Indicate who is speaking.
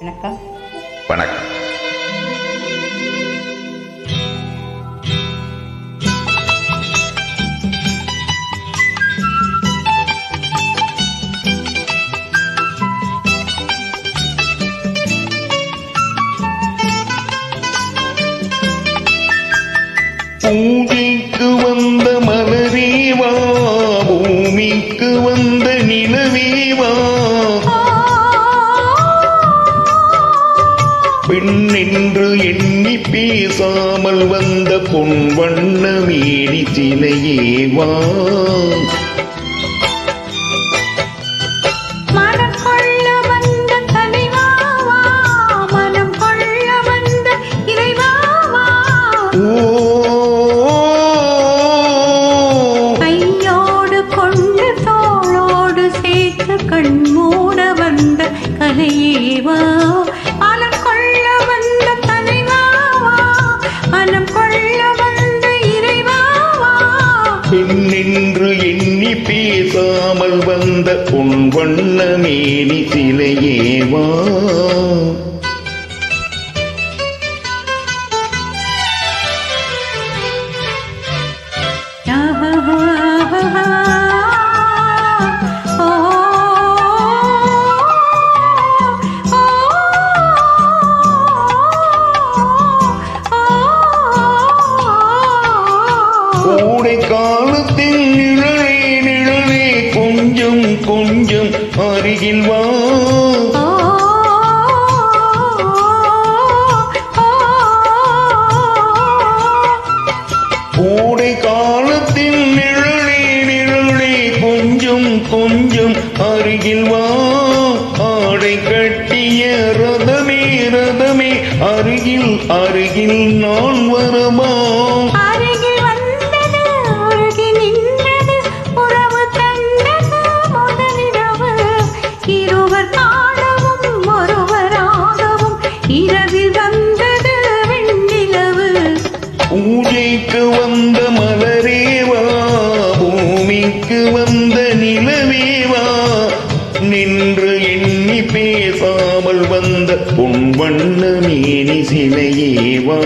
Speaker 1: வணக்கம்.
Speaker 2: வணக்கம். பூஜைக்கு வந்த மலரேவா, பூமிக்கு வந்த நிலவேவா, பெண்ணென்று எண்ணி பேசாமல் வந்த பொன் வண்ண மேனி சிலையேவா,
Speaker 3: கண்மூட வந்த கலையேவா, மனம் கொள்ள வந்த தலைவாவா, மனம் கொள்ள வந்த இறைவாவா,
Speaker 2: பெண்ணென்று எண்ணி பேசாமல் வந்த பொன் வண்ண மேனி சிலையேவா, கோடை காலத்தில் நிழலே நிழலே கொஞ்சம் கொஞ்சம் அருகில் வா, கோடை காலத்தில் நிழலே நிழலே கொஞ்சம் கொஞ்சம் அருகில் வா, ஆடை கட்டிய ரதமே ரதமே அருகில் அருகில் நான் வரமா, பூஜைக்கு வந்த மலரேவா, பூமிக்கு வந்த நிலவேவா, நின்று எண்ணி பேசாமல் வந்த பொன் வண்ண மேனி சிலையேவா.